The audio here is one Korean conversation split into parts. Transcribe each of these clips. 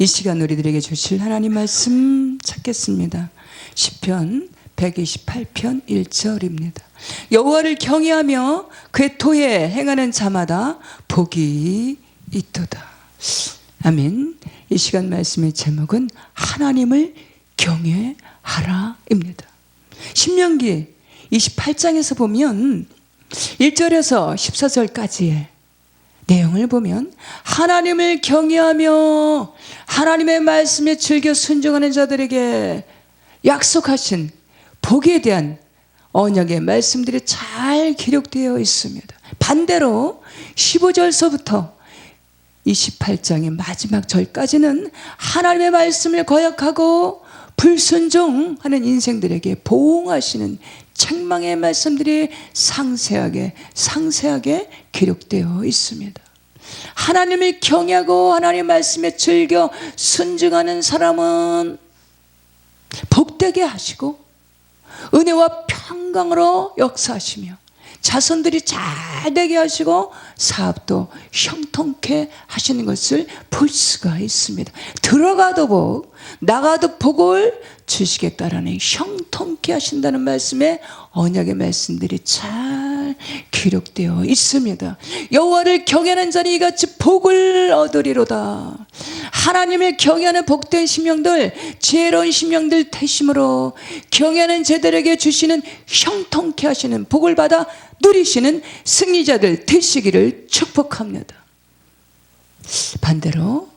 이 시간 우리들에게 주실 하나님 말씀 찾겠습니다. 시편 128편 1절입니다. 여호와를 경외하며 그의 토에 행하는 자마다 복이 있도다. 아멘. 이 시간 말씀의 제목은 하나님을 경외하라입니다. 신명기 28장에서 보면 1절에서 14절까지의 내용을 보면 하나님을 경외하며 하나님의 말씀에 즐겨 순종하는 자들에게 약속하신 복에 대한 언약의 말씀들이 잘 기록되어 있습니다. 반대로 15절서부터 28장의 마지막 절까지는 하나님의 말씀을 거역하고 불순종하는 인생들에게 보응하시는 책망의 말씀들이 상세하게 기록되어 있습니다. 하나님을 경외하고 하나님의 말씀에 즐겨 순종하는 사람은 복되게 하시고 은혜와 평강으로 역사하시며 자손들이 잘 되게 하시고 사업도 형통케 하시는 것을 볼 수가 있습니다. 들어가도 복, 나가도 복을 주시겠다라는 형통케 하신다는 말씀에 언약의 말씀들이 잘 기록되어 있습니다. 여호와를 경외하는 자는 이같이 복을 얻으리로다. 하나님을 경외하는 복된 심령들, 지혜로운 심령들 되심으로 경외하는 제들에게 주시는 형통케 하시는 복을 받아 누리시는 승리자들 되시기를 축복합니다.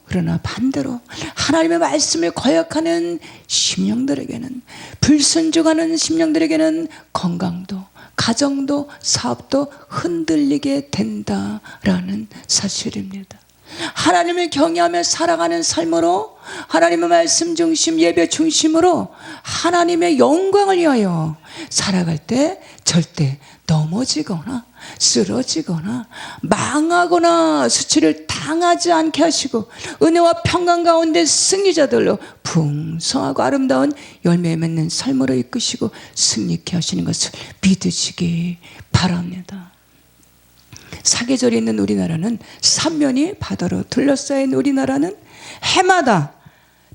그러나 반대로 하나님의 말씀을 거역하는 심령들에게는, 불순종하는 심령들에게는 건강도, 가정도, 사업도 흔들리게 된다라는 사실입니다. 하나님을 경외하며 살아가는 삶으로, 하나님의 말씀 중심, 예배 중심으로 하나님의 영광을 위하여 살아갈 때 절대 넘어지거나 쓰러지거나 망하거나 수치를 당하지 않게 하시고 은혜와 평강 가운데 승리자들로 풍성하고 아름다운 열매 맺는 삶으로 이끄시고 승리케 하시는 것을 믿으시기 바랍니다. 사계절이 있는 우리나라는 삼면이 바다로 둘러싸인 우리나라는 해마다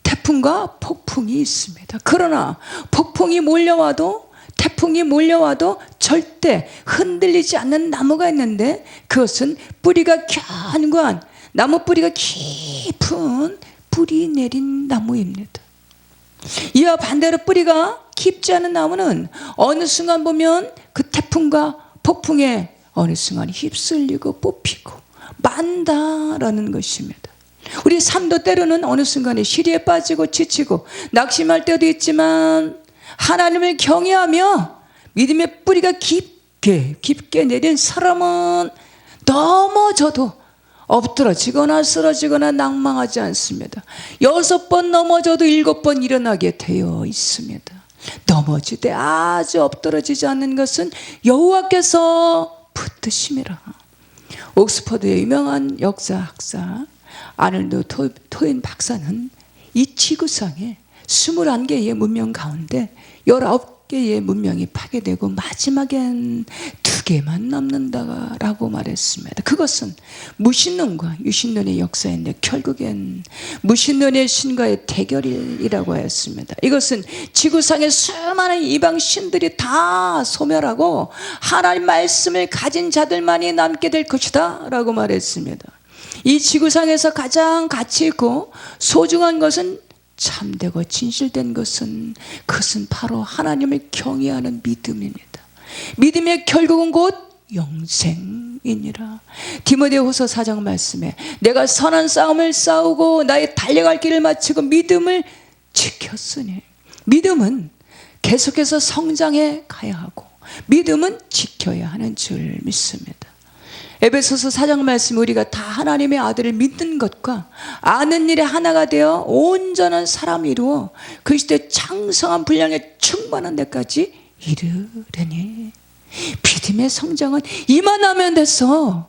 태풍과 폭풍이 있습니다. 그러나 폭풍이 몰려와도, 태풍이 몰려와도 절대 흔들리지 않는 나무가 있는데 그것은 뿌리가 견고한, 나무 뿌리가 깊은 뿌리 내린 나무입니다. 이와 반대로 뿌리가 깊지 않은 나무는 어느 순간 보면 그 태풍과 폭풍에 어느 순간 휩쓸리고 뽑히고 만다라는 것입니다. 우리 삶도 때로는 어느 순간에 시리에 빠지고 지치고 낙심할 때도 있지만 하나님을 경외하며 믿음의 뿌리가 깊게 내린 사람은 넘어져도 엎드러지거나 쓰러지거나 낭망하지 않습니다. 6번 넘어져도 7번 일어나게 되어 있습니다. 넘어지되 아주 엎드러지지 않는 것은 여호와께서 붙드심이라. 옥스퍼드의 유명한 역사학자 아놀드 토인 박사는 이 지구상에 21개의 문명 가운데 19개의 문명이 파괴되고 마지막엔 2개만 남는다라고 말했습니다. 그것은 무신론과 유신론의 역사인데 결국엔 무신론의 신과의 대결이라고 하였습니다. 이것은 지구상의 수많은 이방 신들이 다 소멸하고 하나님 말씀을 가진 자들만이 남게 될 것이다 라고 말했습니다. 이 지구상에서 가장 가치 있고 소중한 것은, 참되고 진실된 것은, 그것은 바로 하나님을 경외하는 믿음입니다. 믿음의 결국은 곧 영생이니라. 디모데후서 4장 말씀에 내가 선한 싸움을 싸우고 나의 달려갈 길을 마치고 믿음을 지켰으니, 믿음은 계속해서 성장해 가야 하고 믿음은 지켜야 하는 줄 믿습니다. 에베소서 4장 말씀, 우리가 다 하나님의 아들을 믿는 것과 아는 일에 하나가 되어 온전한 사람이 이루어 그리스도의 장성한 분량에 충만한 데까지 이르려니. 믿음의 성장은 이만하면 됐어,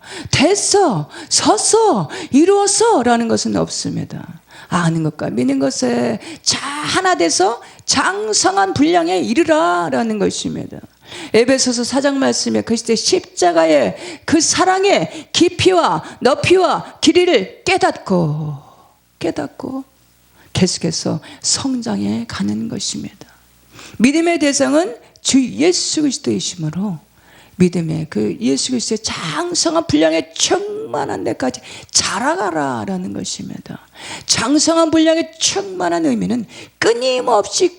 섰어, 이루었어 라는 것은 없습니다. 아는 것과 믿는 것에 하나 돼서 장성한 분량에 이르라 라는 것입니다. 에베소서 4장 말씀에 그리스도의 십자가의 그 사랑의 깊이와 높이와 길이를 깨닫고 계속해서 성장해 가는 것입니다. 믿음의 대상은 주 예수 그리스도이시므로 믿음의 그 예수 그리스도의 장성한 분량에 충만한 데까지 자라가라라는 것입니다. 장성한 분량에 충만한 의미는 끊임없이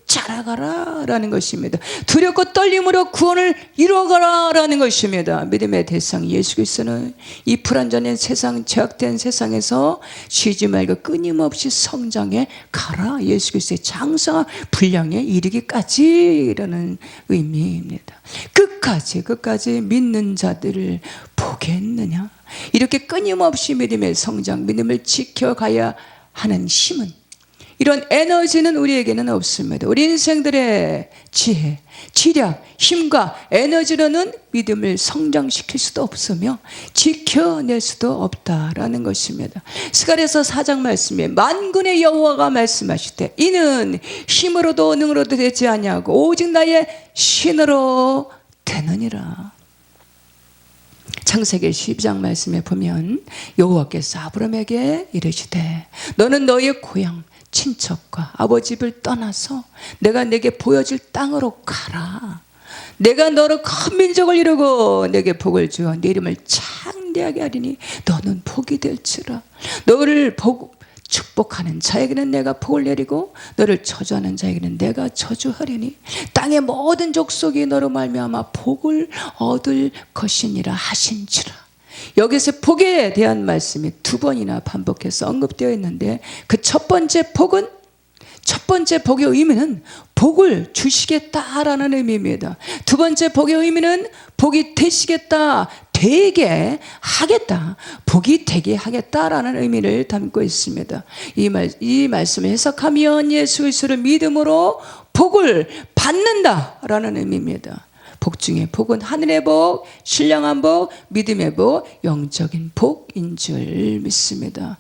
자라가라라는 것입니다. 두렵고 떨림으로 구원을 이루어가라라는 것입니다. 믿음의 대상 예수 그리스도는 이 불완전한 세상, 죄악된 세상에서 쉬지 말고 끊임없이 성장해 가라. 예수 그리스도의 장성한 분량에 이르기까지라는 의미입니다. 끝까지 믿는 자들을 보겠느냐. 이렇게 끊임없이 믿음의 성장, 믿음을 지켜가야 하는 힘은, 이런 에너지는 우리에게는 없습니다. 우리 인생들의 지혜, 지략, 힘과 에너지로는 믿음을 성장시킬 수도 없으며 지켜낼 수도 없다라는 것입니다. 스가랴서 4장 말씀에 만군의 여호와가 말씀하시되 이는 힘으로도 능으로도 되지 아니하고 오직 나의 신으로 되느니라. 창세기 12장 말씀에 보면 여호와께서 아브람에게 이르시되 너는 너의 고향 친척과 아버지 집을 떠나서 내가 내게 보여줄 땅으로 가라. 내가 너로 큰 민족을 이루고 내게 복을 주어 네 이름을 창대하게 하리니 너는 복이 될지라. 너를 축복하는 자에게는 내가 복을 내리고 너를 저주하는 자에게는 내가 저주하리니 땅의 모든 족속이 너로 말미암아 복을 얻을 것이니라 하신지라. 여기서 복에 대한 말씀이 두 번이나 반복해서 언급되어 있는데 그 첫 번째 복의 의미는 복을 주시겠다라는 의미입니다. 두 번째 복의 의미는 복이 되시겠다, 되게 하겠다, 복이 되게 하겠다라는 의미를 담고 있습니다. 이 말씀을 해석하면 예수 그리스도를 믿음으로 복을 받는다라는 의미입니다. 복 중에 복은 하늘의 복, 신령한 복, 믿음의 복, 영적인 복인 줄 믿습니다.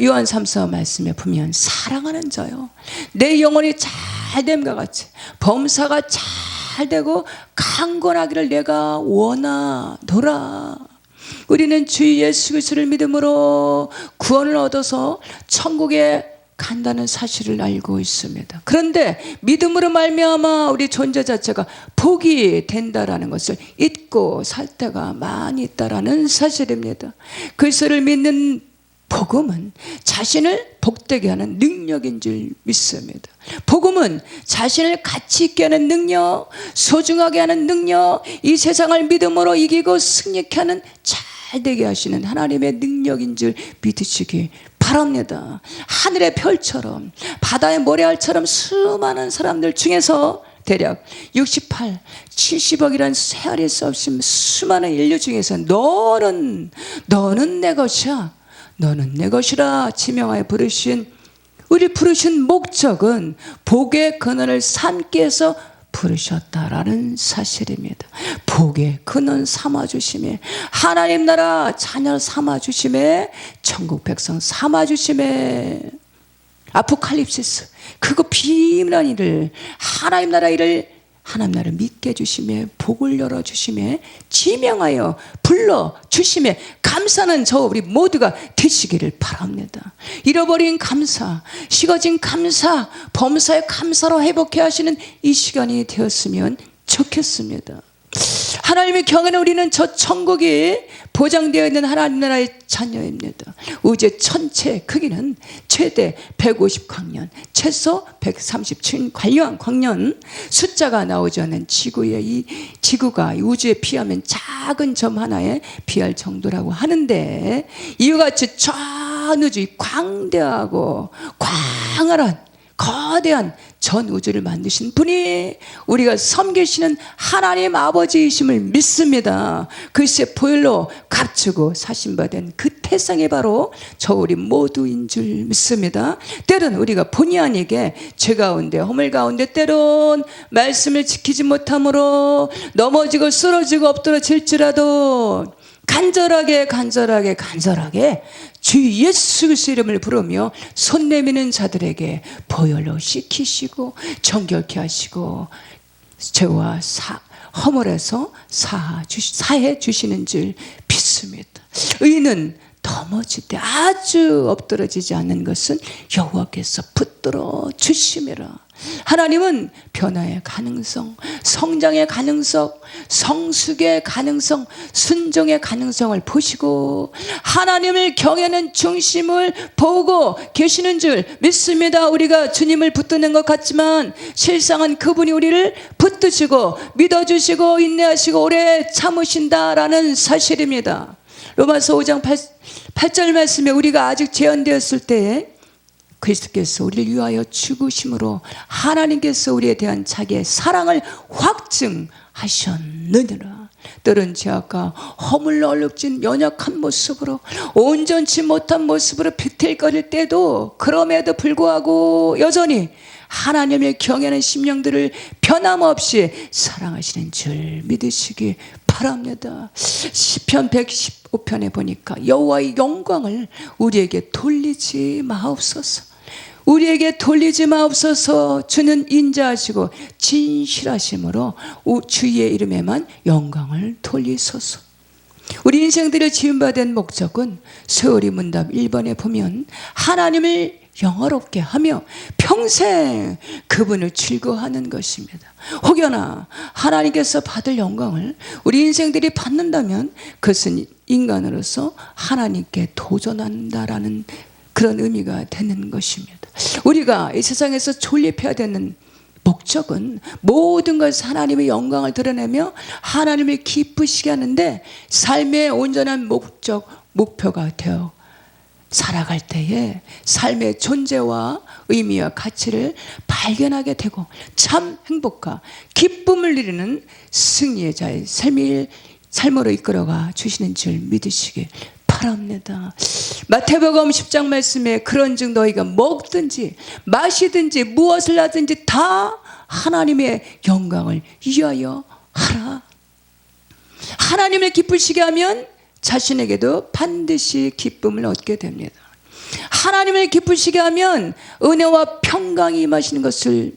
요한 3서 말씀에 보면 사랑하는 자요, 내 영혼이 잘됨과 같이 범사가 잘되고 강건하기를 내가 원하노라. 우리는 주 예수 그리스도를 믿음으로 구원을 얻어서 천국에 간다는 사실을 알고 있습니다. 그런데 믿음으로 말미암아 우리 존재 자체가 복이 된다라는 것을 잊고 살 때가 많이 있다라는 사실입니다. 그리스도를 믿는 복음은 자신을 복되게 하는 능력인 줄 믿습니다. 복음은 자신을 가치 있게 하는 능력, 소중하게 하는 능력, 이 세상을 믿음으로 이기고 승리케 하는 잘되게 하시는 하나님의 능력인 줄 믿으시기 바랍니다. 하늘의 별처럼 바다의 모래알처럼 수많은 사람들 중에서 대략 68, 70억이라는 세알일 수 없이 수많은 인류 중에서 너는 내 것이야, 너는 내 것이라 지명하여 우리 부르신 목적은 복의 근원을 삼기 위해서 부르셨다라는 사실입니다. 복의 근원 삼아주심에, 하나님 나라 자녀 삼아주심에, 천국 백성 삼아주심에, 아포칼립시스 그거 비밀한 일을, 하나님 나라 일을 하나님 나라를 믿게 해주심에, 복을 열어주심에, 지명하여 불러주심에 감사는 저 우리 모두가 되시기를 바랍니다. 잃어버린 감사, 식어진 감사, 범사의 감사로 회복해 하시는 이 시간이 되었으면 좋겠습니다. 하나님의 경외는 우리는 저 천국이 보장되어 있는 하나님 나라의 자녀입니다. 우주 전체 크기는 최대 150광년, 최소 137 광년, 숫자가 나오지 않는 이 지구가 우주에 비하면 작은 점 하나에 비할 정도라고 하는데, 이와같이 전 우주 광대하고 광활한 거대한 전 우주를 만드신 분이 우리가 섬기시는 하나님 아버지이심을 믿습니다. 글쎄 보혈로 값주고 사신받은 그 태상이 바로 저 우리 모두인 줄 믿습니다. 때론 우리가 본의 아니게 죄 가운데 허물 가운데 때론 말씀을 지키지 못함으로 넘어지고 쓰러지고 엎드러질지라도 간절하게 주 예수 그리스도 이름을 부르며 손 내미는 자들에게 보혈로 씻기시고 정결케 하시고 죄와 허물에서 사해 주시는 줄 믿습니다. 의인은 넘어질 때 아주 엎드러지지 않는 것은 여호와께서 붙들어 주심이라. 하나님은 변화의 가능성, 성장의 가능성, 성숙의 가능성, 순종의 가능성을 보시고 하나님을 경외하는 중심을 보고 계시는 줄 믿습니다. 우리가 주님을 붙드는 것 같지만 실상은 그분이 우리를 붙드시고 믿어주시고 인내하시고 오래 참으신다라는 사실입니다. 로마서 5장 8절 말씀에 우리가 아직 재현되었을 때에 그리스도께서 우리를 위하여 죽으심으로 하나님께서 우리에 대한 자기의 사랑을 확증하셨느니라. 때론 죄악과 허물로 얼룩진 연약한 모습으로 온전치 못한 모습으로 비틀거릴 때도 그럼에도 불구하고 여전히 하나님의 경외하는 심령들을 변함없이 사랑하시는 줄 믿으시기 바랍니다. 시편 115편에 보니까 여호와의 영광을 우리에게 돌리지 마옵소서. 우리에게 돌리지 마옵소서. 주는 인자하시고 진실하심으로 주의 이름에만 영광을 돌리소서. 우리 인생들을 지음받은 목적은 세월이 문답 1번에 보면 하나님을 영화롭게 하며 평생 그분을 즐거워하는 것입니다. 혹여나 하나님께서 받을 영광을 우리 인생들이 받는다면 그것은 인간으로서 하나님께 도전한다라는 그런 의미가 되는 것입니다. 우리가 이 세상에서 존립해야 되는 목적은 모든 것을 하나님의 영광을 드러내며 하나님을 기쁘시게 하는데 삶의 온전한 목표가 되어 살아갈 때에 삶의 존재와 의미와 가치를 발견하게 되고 참 행복과 기쁨을 누리는 승리의 자의 삶으로 이끌어가 주시는 줄 믿으시길 바랍니다. 마태복음 10장 말씀에 그런즉 너희가 먹든지 마시든지 무엇을 하든지 다 하나님의 영광을 위하여 하라. 하나님을 기쁘시게 하면 자신에게도 반드시 기쁨을 얻게 됩니다. 하나님을 기쁘시게 하면 은혜와 평강이 임하시는 것을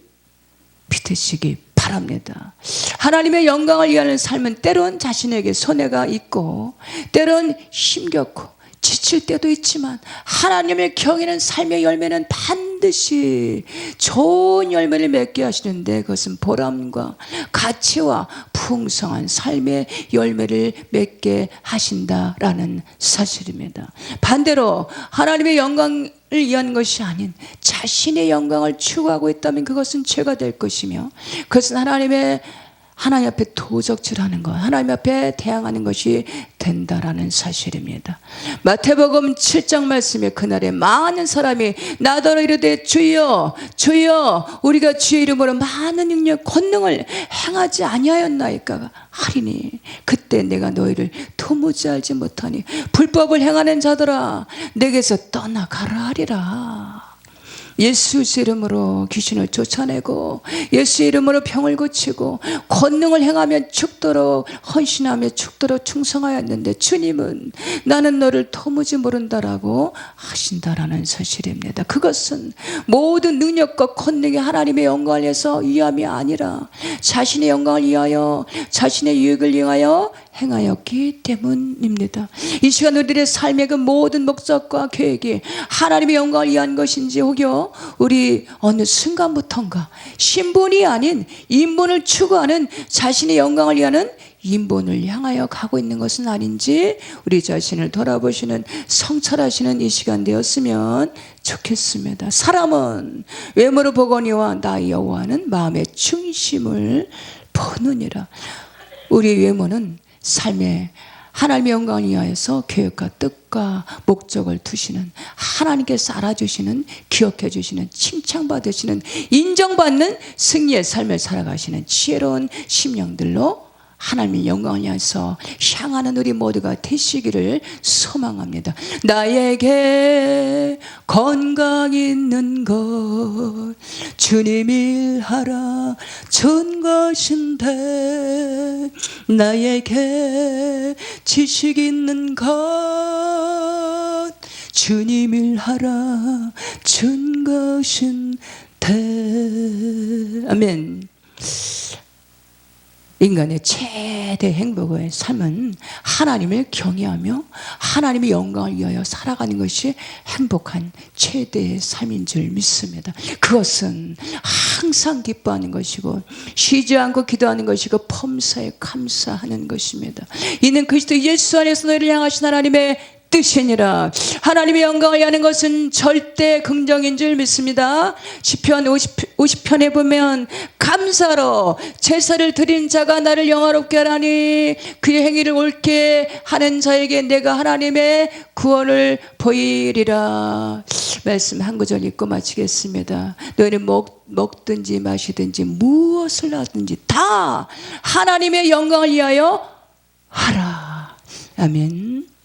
믿으시기 바랍니다. 하나님의 영광을 위하는 삶은 때론 자신에게 손해가 있고 때론 힘겹고 지칠 때도 있지만 하나님을 경외하는 삶의 열매는 반드시 좋은 열매를 맺게 하시는데 그것은 보람과 가치와 풍성한 삶의 열매를 맺게 하신다라는 사실입니다. 반대로 하나님의 영광을 위한 것이 아닌 자신의 영광을 추구하고 있다면 그것은 죄가 될 것이며 그것은 하나님 앞에 도적질하는 것, 하나님 앞에 대항하는 것이 된다라는 사실입니다. 마태복음 7장 말씀에 그날에 많은 사람이 나더러 이르되 주여 주여 우리가 주의 이름으로 많은 능력 권능을 행하지 아니하였나이까 하리니 그때 내가 너희를 도무지 알지 못하니 불법을 행하는 자들아 내게서 떠나가라 하리라. 예수 이름으로 귀신을 쫓아내고 예수 이름으로 병을 고치고 권능을 행하면 죽도록 헌신하며 죽도록 충성하였는데 주님은 나는 너를 도무지 모른다라고 하신다라는 사실입니다. 그것은 모든 능력과 권능이 하나님의 영광을 위해서 위함이 아니라 자신의 영광을 위하여 자신의 유익을 위하여 행하였기 때문입니다. 이 시간 우리들의 삶의 그 모든 목적과 계획이 하나님의 영광을 위한 것인지 혹여 우리 어느 순간부터인가 신분이 아닌 인본을 추구하는 자신의 영광을 위하는 인본을 향하여 가고 있는 것은 아닌지 우리 자신을 돌아보시는 성찰하시는 이 시간 되었으면 좋겠습니다. 사람은 외모를 보거니와 나 여호와는 마음의 중심을 보느니라. 우리 외모는 삶에 하나님의 영광을 위하여서 계획과 뜻과 목적을 두시는 하나님께서 알아주시는 기억해 주시는 칭찬받으시는 인정받는 승리의 삶을 살아가시는 지혜로운 심령들로 하나님의 영광을 위해서 향하는 우리 모두가 되시기를 소망합니다. 나에게 건강 있는 것 주님 일하라 전 것인데 나에게 지식 있는 것 주님 일하라 준 것인데 아멘. 인간의 최대 행복의 삶은 하나님을 경외하며 하나님의 영광을 위하여 살아가는 것이 행복한 최대의 삶인 줄 믿습니다. 그것은 항상 기뻐하는 것이고 쉬지 않고 기도하는 것이고 범사에 감사하는 것입니다. 이는 그리스도 예수 안에서 너희를 향하신 하나님의 뜻이니라. 하나님의 영광을 위하는 것은 절대 긍정인 줄 믿습니다. 시편 50편에 보면 감사로 제사를 드린 자가 나를 영화롭게 하라니 그의 행위를 옳게 하는 자에게 내가 하나님의 구원을 보이리라. 말씀 한 구절 읽고 마치겠습니다. 너희는 먹든지 마시든지 무엇을 하든지 다 하나님의 영광을 위하여 하라. 아멘.